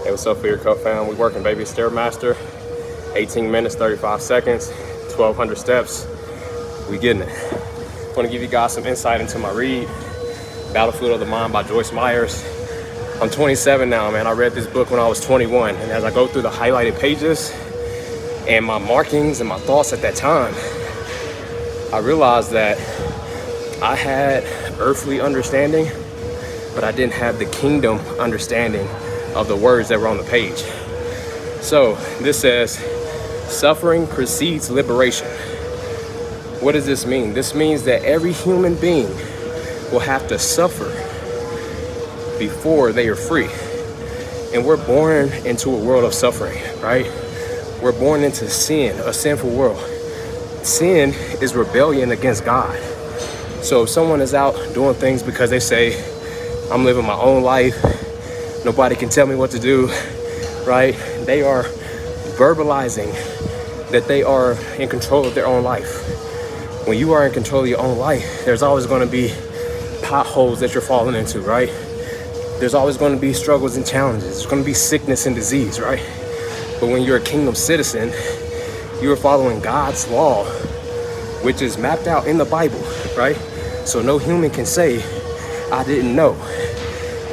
Hey, what's up for your co-fam? We working, baby. Stairmaster, 18 minutes, 35 seconds, 1,200 steps. We getting it. I want to give you guys some insight into my read, Battlefield of the Mind by Joyce Myers. I'm 27 now, man. I read this book when I was 21. And as I go through the highlighted pages and my markings and my thoughts at that time, I realized that I had earthly understanding, but I didn't have the kingdom understanding of the words that were on the page. So this says, suffering precedes liberation. What does this mean? This means that every human being will have to suffer before they are free. And we're born into a world of suffering, right? We're born into sin, a sinful world. Sin is rebellion against God. So if someone is out doing things because they say, I'm living my own life, nobody can tell me what to do, right? They are verbalizing that they are in control of their own life. When you are in control of your own life, there's always going to be potholes that you're falling into, right? There's always going to be struggles and challenges. There's going to be sickness and disease, right? But when you're a kingdom citizen, you are following God's law, which is mapped out in the Bible, right? So no human can say, I didn't know,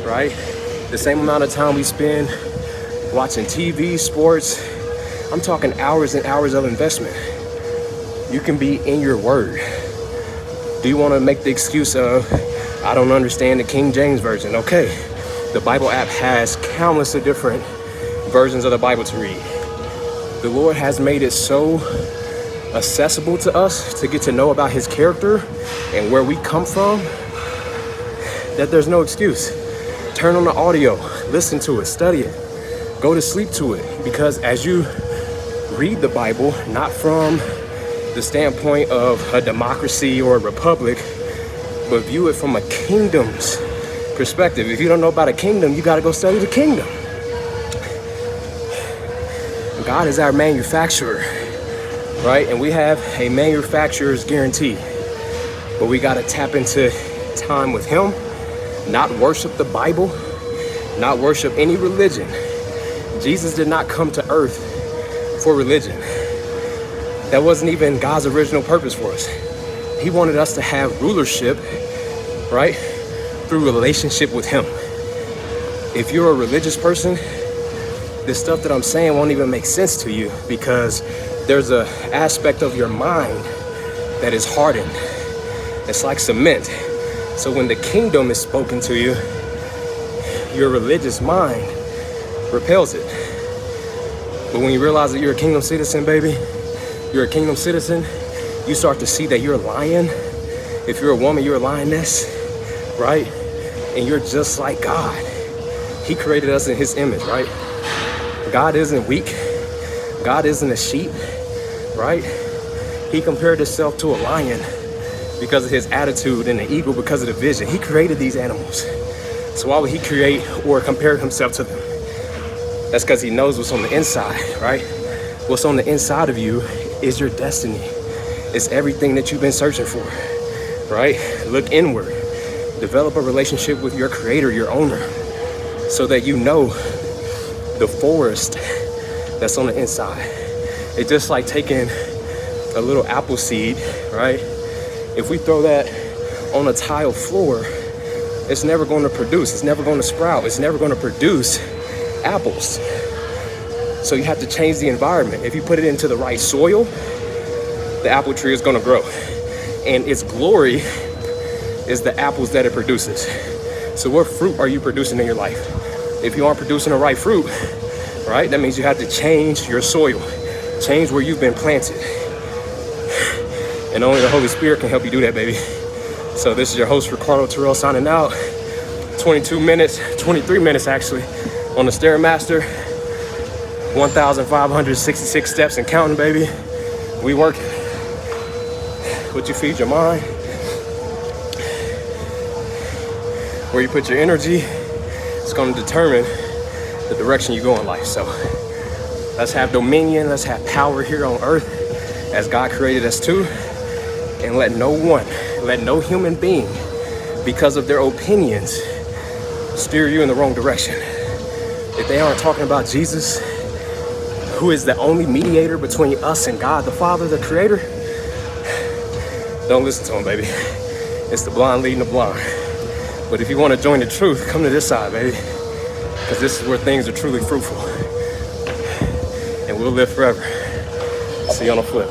right? The same amount of time we spend watching TV, sports, I'm talking hours and hours of investment. You can be in your word. Do you want to make the excuse of, I don't understand the King James Version? Okay, the Bible app has countless of different versions of the Bible to read. The Lord has made it so accessible to us to get to know about his character and where we come from that there's no excuse. Turn on the audio, listen to it, study it, go to sleep to it. Because as you read the Bible, not from the standpoint of a democracy or a republic, but view it from a kingdom's perspective. If you don't know about a kingdom, you got to go study the kingdom. God is our manufacturer, right? And we have a manufacturer's guarantee. But we got to tap into time with him, not worship the Bible, not worship any religion. Jesus did not come to earth for religion. That wasn't even God's original purpose for us. He wanted us to have rulership, right, through relationship with him. If you're a religious person, this stuff that I'm saying won't even make sense to you, because there's an aspect of your mind that is hardened. It's like cement. So when the kingdom is spoken to you, your religious mind repels it. But when you realize that you're a kingdom citizen, baby, you're a kingdom citizen, you start to see that you're a lion. If you're a woman, you're a lioness, right? And you're just like God. He created us in his image, right? God isn't weak. God isn't a sheep, right? He compared himself to a lion because of his attitude, and an eagle because of the vision. He created these animals. So why would he create or compare himself to them? That's because he knows what's on the inside, right? What's on the inside of you is your destiny. It's everything that you've been searching for, right? Look inward. Develop a relationship with your creator, your owner, so that you know the forest that's on the inside. It's just like taking a little apple seed, right? If we throw that on a tile floor, it's never going to produce. It's never going to sprout. It's never going to produce apples. So you have to change the environment. If you put it into the right soil, the apple tree is going to grow. And its glory is the apples that it produces. So what fruit are you producing in your life? If you aren't producing the right fruit, right, that means you have to change your soil, change where you've been planted. And only the Holy Spirit can help you do that, baby. So this is your host, Ricardo Terrell, signing out. 23 minutes actually, on the Stairmaster. 1,566 steps and counting, baby. We working. What you feed your mind, where you put your energy, it's going to determine the direction you go in life. So let's have dominion, let's have power here on earth as God created us to. And let no human being, because of their opinions, steer you in the wrong direction. if they aren't talking about Jesus, who is the only mediator between us and God the Father, the Creator, don't listen to them, baby. It's the blind leading the blind. But if you want to join the truth, come to this side, baby, because this is where things are truly fruitful, and we'll live forever. See you on the flip.